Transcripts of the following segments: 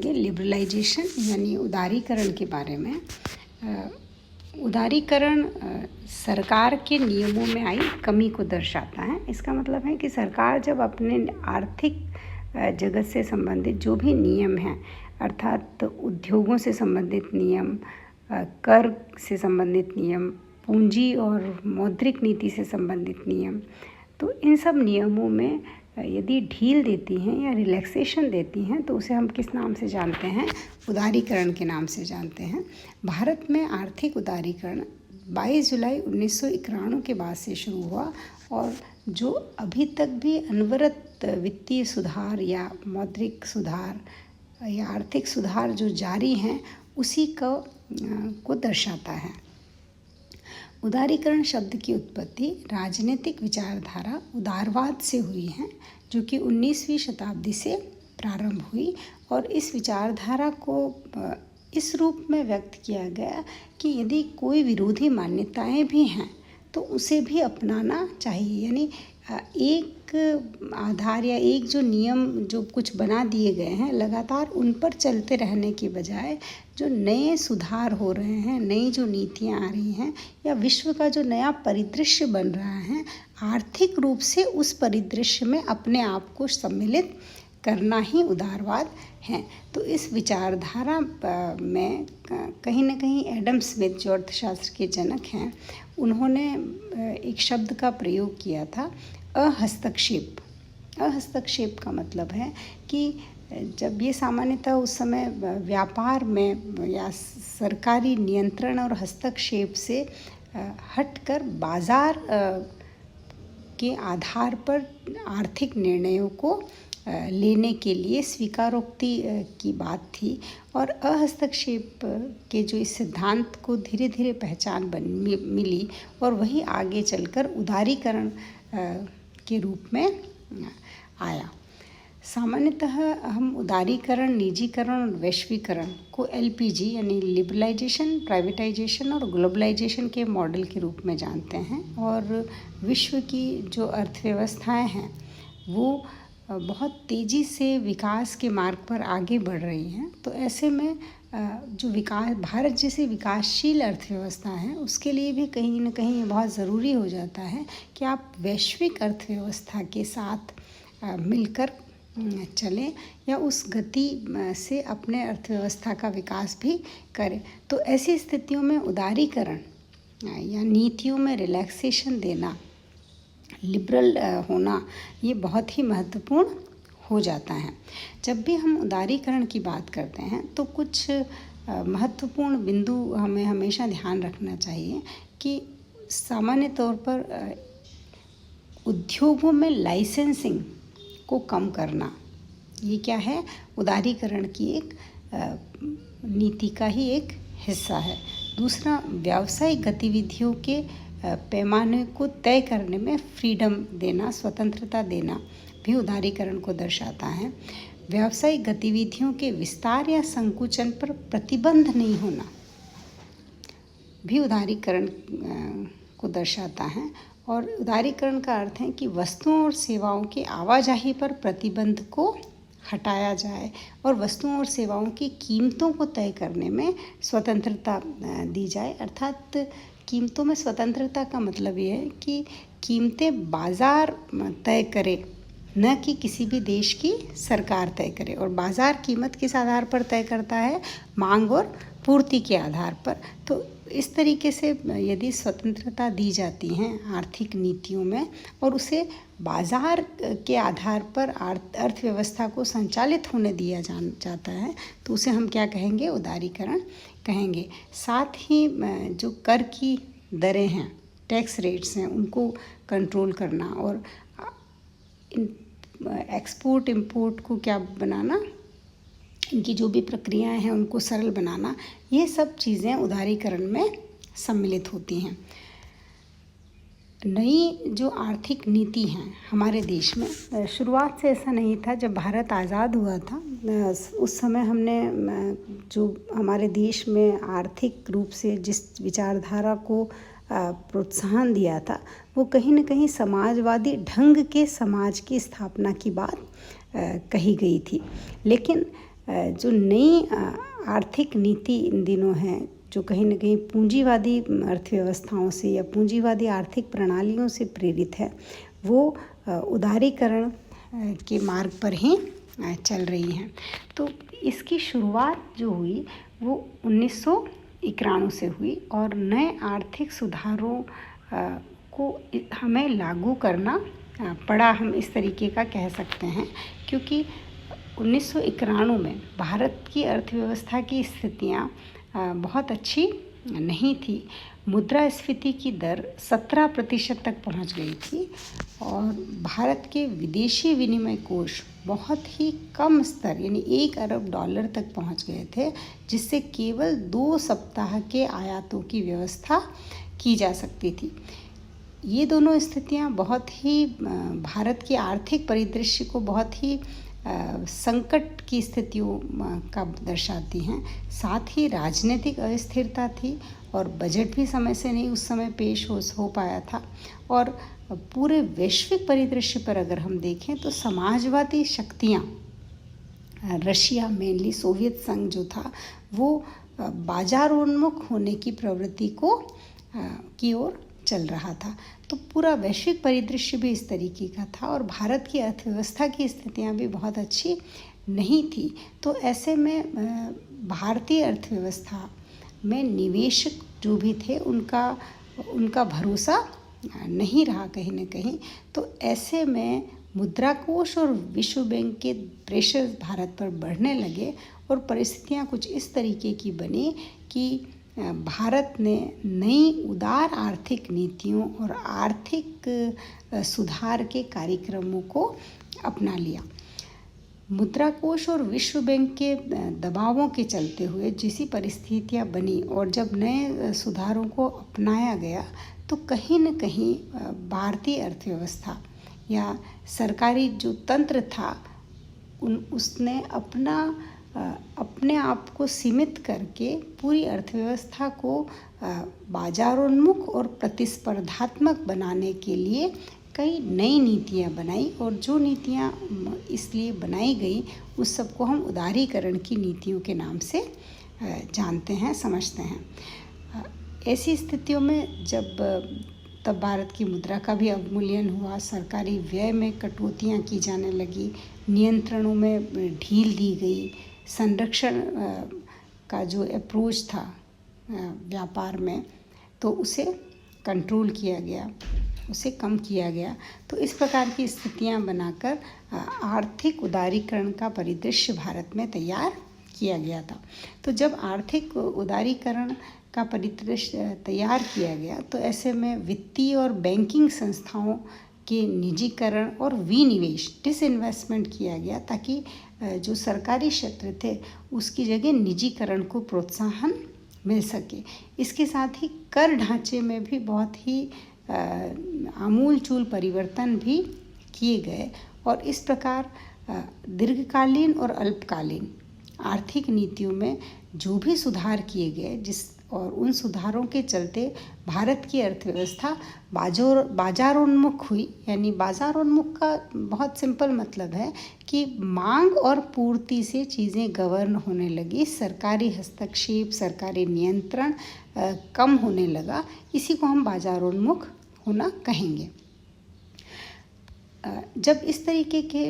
Liberalisation यानी उदारीकरण के बारे में। उदारीकरण सरकार के नियमों में आई कमी को दर्शाता है। इसका मतलब है कि सरकार जब अपने आर्थिक जगत से संबंधित जो भी नियम हैं, अर्थात उद्योगों से संबंधित नियम, कर से संबंधित नियम, पूंजी और मौद्रिक नीति से संबंधित नियम, तो इन सब नियमों में यदि ढील देती हैं या रिलैक्सेशन देती हैं तो उसे हम किस नाम से जानते हैं? उदारीकरण के नाम से जानते हैं। भारत में आर्थिक उदारीकरण 22 जुलाई 1991 के बाद से शुरू हुआ और जो अभी तक भी अनवरत वित्तीय सुधार या मौद्रिक सुधार या आर्थिक सुधार जो जारी हैं उसी को दर्शाता है। उदारीकरण शब्द की उत्पत्ति राजनीतिक विचारधारा उदारवाद से हुई है, जो कि 19वीं शताब्दी से प्रारंभ हुई और इस विचारधारा को इस रूप में व्यक्त किया गया कि यदि कोई विरोधी मान्यताएं भी हैं तो उसे भी अपनाना चाहिए। यानी एक आधार या एक जो नियम जो कुछ बना दिए गए हैं, लगातार उन पर चलते रहने के बजाय जो नए सुधार हो रहे हैं, नई जो नीतियां आ रही हैं या विश्व का जो नया परिदृश्य बन रहा है, आर्थिक रूप से उस परिदृश्य में अपने आप को सम्मिलित करना ही उदारवाद है। तो इस विचारधारा में कहीं ना कहीं एडम स्मिथ, जो अर्थशास्त्र के जनक हैं, उन्होंने एक शब्द का प्रयोग किया था, अहस्तक्षेप। अहस्तक्षेप का मतलब है कि जब ये सामान्यतः उस समय व्यापार में या सरकारी नियंत्रण और हस्तक्षेप से हटकर बाजार के आधार पर आर्थिक निर्णयों को लेने के लिए स्वीकारोक्ति की बात थी और अहस्तक्षेप के जो इस सिद्धांत को धीरे धीरे पहचान मिली और वही आगे चलकर उदारीकरण के रूप में आया। सामान्यतः हम उदारीकरण, निजीकरण और वैश्वीकरण को LPG यानी लिबरलाइजेशन, प्राइवेटाइजेशन और ग्लोबलाइजेशन के मॉडल के रूप में जानते हैं और विश्व की जो अर्थव्यवस्थाएं हैं वो बहुत तेज़ी से विकास के मार्ग पर आगे बढ़ रही हैं। तो ऐसे में जो भारत जैसी विकासशील अर्थव्यवस्था है उसके लिए भी कहीं ना कहीं बहुत ज़रूरी हो जाता है कि आप वैश्विक अर्थव्यवस्था के साथ मिलकर चलें या उस गति से अपने अर्थव्यवस्था का विकास भी करें। तो ऐसी स्थितियों में उदारीकरण या नीतियों में रिलैक्सेशन देना, लिबरल होना, ये बहुत ही महत्वपूर्ण हो जाता है। जब भी हम उदारीकरण की बात करते हैं तो कुछ महत्वपूर्ण बिंदु हमें हमेशा ध्यान रखना चाहिए कि सामान्य तौर पर उद्योगों में लाइसेंसिंग को कम करना, ये क्या है? उदारीकरण की एक नीति का ही एक हिस्सा है। दूसरा, व्यावसायिक गतिविधियों के पैमाने को तय करने में फ्रीडम देना, स्वतंत्रता देना भी उदारीकरण को दर्शाता है। व्यावसायिक गतिविधियों के विस्तार या संकुचन पर प्रतिबंध नहीं होना भी उदारीकरण को दर्शाता है और उदारीकरण का अर्थ है कि वस्तुओं और सेवाओं की आवाजाही पर प्रतिबंध को हटाया जाए और वस्तुओं और सेवाओं की कीमतों को तय करने में स्वतंत्रता दी जाए। अर्थात कीमतों में स्वतंत्रता का मतलब ये है कि कीमतें बाज़ार तय करे, न कि किसी भी देश की सरकार तय करे। और बाज़ार कीमत किस आधार पर तय करता है? मांग और पूर्ति के आधार पर। तो इस तरीके से यदि स्वतंत्रता दी जाती है आर्थिक नीतियों में और उसे बाज़ार के आधार पर अर्थव्यवस्था को संचालित होने दिया जाता है तो उसे हम क्या कहेंगे? उदारीकरण कहेंगे। साथ ही जो कर की दरें हैं, टैक्स रेट्स हैं, उनको कंट्रोल करना और एक्सपोर्ट इंपोर्ट को क्या बनाना, इनकी जो भी प्रक्रियाएं हैं उनको सरल बनाना, ये सब चीज़ें उदारीकरण में सम्मिलित होती हैं। नई जो आर्थिक नीति हैं हमारे देश में, शुरुआत से ऐसा नहीं था। जब भारत आज़ाद हुआ था उस समय हमने जो हमारे देश में आर्थिक रूप से जिस विचारधारा को प्रोत्साहन दिया था वो कहीं न कहीं समाजवादी ढंग के समाज की स्थापना की बात कही गई थी। लेकिन जो नई आर्थिक नीति इन दिनों है, जो कहीं ना कहीं पूंजीवादी अर्थव्यवस्थाओं से या पूंजीवादी आर्थिक प्रणालियों से प्रेरित है, वो उदारीकरण के मार्ग पर ही चल रही हैं। तो इसकी शुरुआत जो हुई वो 1991 से हुई और नए आर्थिक सुधारों को हमें लागू करना पड़ा, हम इस तरीके का कह सकते हैं, क्योंकि 1991 में भारत की अर्थव्यवस्था की स्थितियाँ बहुत अच्छी नहीं थी। मुद्रास्फीति की दर 17% तक पहुंच गई थी और भारत के विदेशी विनिमय कोष बहुत ही कम स्तर यानी $1 अरब तक पहुंच गए थे, जिससे केवल 2 सप्ताह के आयातों की व्यवस्था की जा सकती थी। ये दोनों स्थितियां बहुत ही भारत की आर्थिक परिदृश्य को बहुत ही संकट की स्थितियों का दर्शाती हैं। साथ ही राजनीतिक अस्थिरता थी और बजट भी समय से नहीं उस समय पेश हो पाया था। और पूरे वैश्विक परिदृश्य पर अगर हम देखें तो समाजवादी शक्तियाँ, रशिया मेनली सोवियत संघ जो था, वो बाजारोन्मुख होने की प्रवृत्ति की ओर चल रहा था। तो पूरा वैश्विक परिदृश्य भी इस तरीके का था और भारत की अर्थव्यवस्था की स्थितियां भी बहुत अच्छी नहीं थी। तो ऐसे में भारतीय अर्थव्यवस्था में निवेशक जो भी थे उनका भरोसा नहीं रहा कहीं ना कहीं। तो ऐसे में मुद्रा कोष और विश्व बैंक के प्रेशर भारत पर बढ़ने लगे और परिस्थितियां कुछ इस तरीके की बनी कि भारत ने नई उदार आर्थिक नीतियों और आर्थिक सुधार के कार्यक्रमों को अपना लिया। मुद्रा कोष और विश्व बैंक के दबावों के चलते हुए जैसी परिस्थितियां बनी और जब नए सुधारों को अपनाया गया तो कहीं न कहीं भारतीय अर्थव्यवस्था या सरकारी जो तंत्र था उसने अपने आप को सीमित करके पूरी अर्थव्यवस्था को बाजारोन्मुख और प्रतिस्पर्धात्मक बनाने के लिए कई नई नीतियां बनाई। और जो नीतियां इसलिए बनाई गई उस सबको हम उदारीकरण की नीतियों के नाम से जानते हैं, समझते हैं। ऐसी स्थितियों में तब भारत की मुद्रा का भी अवमूल्यन हुआ, सरकारी व्यय में कटौतियां की जाने लगी, नियंत्रणों में ढील दी गई, संरक्षण का जो अप्रोच था व्यापार में तो उसे कंट्रोल किया गया, उसे कम किया गया। तो इस प्रकार की स्थितियां बनाकर आर्थिक उदारीकरण का परिदृश्य भारत में तैयार किया गया था। तो जब आर्थिक उदारीकरण का परिदृश्य तैयार किया गया तो ऐसे में वित्तीय और बैंकिंग संस्थाओं के निजीकरण और विनिवेश डिसइन्वेस्टमेंट किया गया ताकि जो सरकारी क्षेत्र थे उसकी जगह निजीकरण को प्रोत्साहन मिल सके। इसके साथ ही कर ढांचे में भी बहुत ही आमूलचूल परिवर्तन भी किए गए और इस प्रकार दीर्घकालीन और अल्पकालीन आर्थिक नीतियों में जो भी सुधार किए गए और उन सुधारों के चलते भारत की अर्थव्यवस्था बाजारोन्मुख हुई। यानी बाजारोन्मुख का बहुत सिंपल मतलब है कि मांग और पूर्ति से चीज़ें गवर्न होने लगी, सरकारी हस्तक्षेप, सरकारी नियंत्रण कम होने लगा। इसी को हम बाजारोन्मुख होना कहेंगे। जब इस तरीके के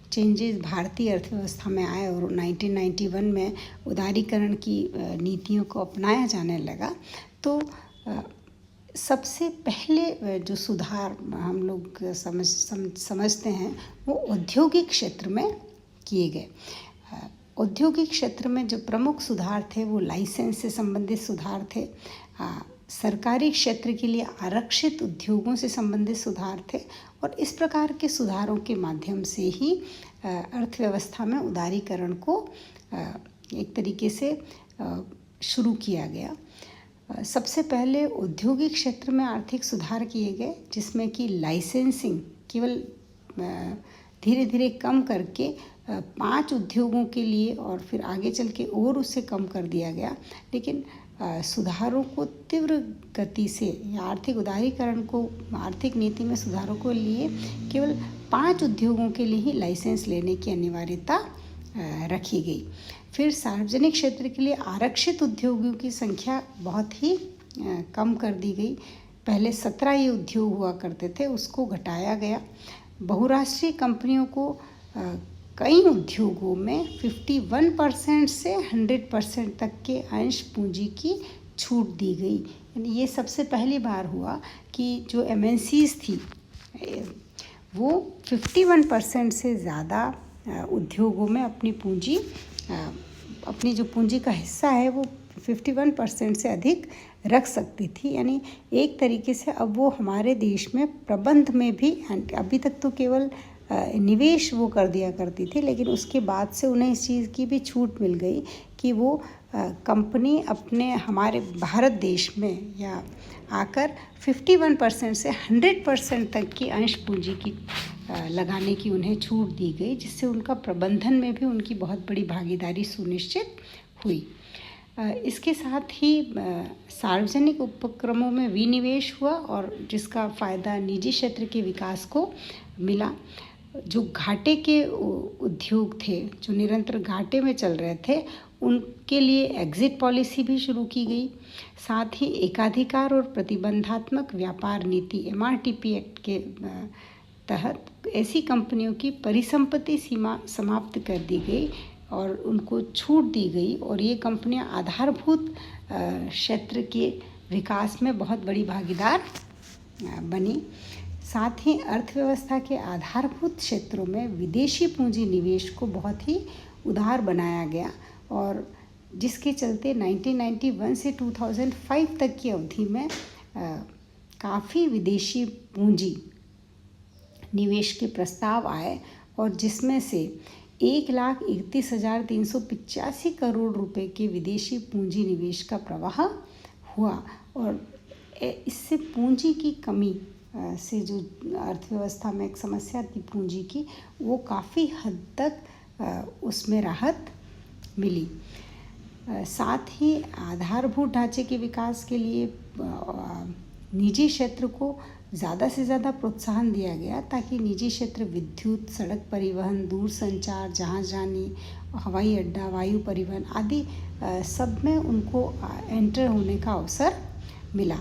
चेंजेस भारतीय अर्थव्यवस्था में आए और 1991 में उदारीकरण की नीतियों को अपनाया जाने लगा तो सबसे पहले जो सुधार हम लोग समझते हैं वो औद्योगिक क्षेत्र में किए गए। औद्योगिक क्षेत्र में जो प्रमुख सुधार थे वो लाइसेंस से संबंधित सुधार थे, सरकारी क्षेत्र के लिए आरक्षित उद्योगों से संबंधित सुधार थे और इस प्रकार के सुधारों के माध्यम से ही अर्थव्यवस्था में उदारीकरण को एक तरीके से शुरू किया गया। सबसे पहले औद्योगिक क्षेत्र में आर्थिक सुधार किए गए जिसमें कि लाइसेंसिंग केवल धीरे धीरे कम करके 5 उद्योगों के लिए और फिर आगे चल के और उससे कम कर दिया गया। लेकिन सुधारों को तीव्र गति से या आर्थिक उदारीकरण को आर्थिक नीति में सुधारों को लिए केवल 5 उद्योगों के लिए ही लाइसेंस लेने की अनिवार्यता रखी गई। फिर सार्वजनिक क्षेत्र के लिए आरक्षित उद्योगों की संख्या बहुत ही कम कर दी गई। पहले 17 ये उद्योग हुआ करते थे, उसको घटाया गया। बहुराष्ट्रीय कंपनियों को कई उद्योगों में 51% से 100% तक के अंश पूंजी की छूट दी गई। यानी ये सबसे पहली बार हुआ कि जो MNCs थी वो 51% से ज़्यादा उद्योगों में अपनी जो पूंजी का हिस्सा है वो 51% से अधिक रख सकती थी। यानी एक तरीके से अब वो हमारे देश में प्रबंध में भी, अभी तक तो केवल निवेश वो कर दिया करती थी, लेकिन उसके बाद से उन्हें इस चीज़ की भी छूट मिल गई कि वो कंपनी अपने हमारे भारत देश में या आकर 51% से 100% तक की अंश पूंजी की लगाने की उन्हें छूट दी गई, जिससे उनका प्रबंधन में भी उनकी बहुत बड़ी भागीदारी सुनिश्चित हुई। इसके साथ ही सार्वजनिक उपक्रमों में विनिवेश हुआ और जिसका फ़ायदा निजी क्षेत्र के विकास को मिला। जो घाटे के उद्योग थे, जो निरंतर घाटे में चल रहे थे, उनके लिए एग्जिट पॉलिसी भी शुरू की गई। साथ ही एकाधिकार और प्रतिबंधात्मक व्यापार नीति MRTP एक्ट के तहत ऐसी कंपनियों की परिसंपत्ति सीमा समाप्त कर दी गई और उनको छूट दी गई और ये कंपनियां आधारभूत क्षेत्र के विकास में बहुत बड़ी भागीदार बनी। साथ ही अर्थव्यवस्था के आधारभूत क्षेत्रों में विदेशी पूंजी निवेश को बहुत ही उदार बनाया गया और जिसके चलते 1991 से 2005 तक की अवधि में काफ़ी विदेशी पूंजी निवेश के प्रस्ताव आए और जिसमें से 1,31,385 करोड़ रुपए के विदेशी पूंजी निवेश का प्रवाह हुआ। और इससे पूंजी की कमी से जो अर्थव्यवस्था में एक समस्या थी पूंजी की, वो काफ़ी हद तक उसमें राहत मिली। साथ ही आधारभूत ढांचे के विकास के लिए निजी क्षेत्र को ज़्यादा से ज़्यादा प्रोत्साहन दिया गया ताकि निजी क्षेत्र विद्युत, सड़क परिवहन, दूरसंचार, जहाज़रानी, हवाई अड्डा, वायु परिवहन आदि सब में उनको एंटर होने का अवसर मिला।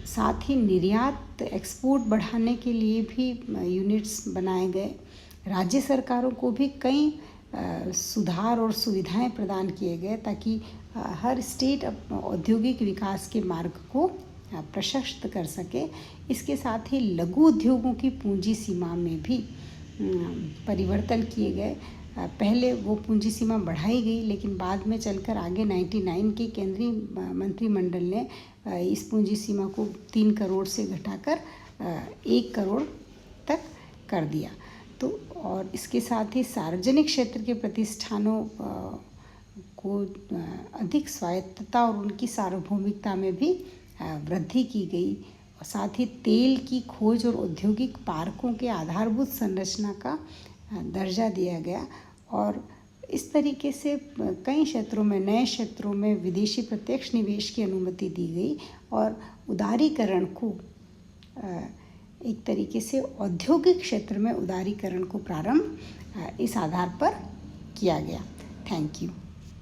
साथ ही निर्यात, एक्सपोर्ट बढ़ाने के लिए भी यूनिट्स बनाए गए। राज्य सरकारों को भी कई सुधार और सुविधाएं प्रदान किए गए ताकि हर स्टेट औद्योगिक विकास के मार्ग को प्रशस्त कर सके। इसके साथ ही लघु उद्योगों की पूंजी सीमा में भी परिवर्तन किए गए। पहले वो पूंजी सीमा बढ़ाई गई, लेकिन बाद में चलकर आगे 99 के केंद्रीय मंत्रिमंडल ने इस पूंजी सीमा को 3 करोड़ से घटाकर 1 करोड़ तक कर दिया। तो और इसके साथ ही सार्वजनिक क्षेत्र के प्रतिष्ठानों को अधिक स्वायत्तता और उनकी सार्वभौमिकता में भी वृद्धि की गई। और साथ ही तेल की खोज और औद्योगिक पार्कों के आधारभूत संरचना का दर्जा दिया गया और इस तरीके से कई क्षेत्रों में, नए क्षेत्रों में विदेशी प्रत्यक्ष निवेश की अनुमति दी गई और उदारीकरण को एक तरीके से औद्योगिक क्षेत्र में उदारीकरण को प्रारंभ इस आधार पर किया गया। Thank you.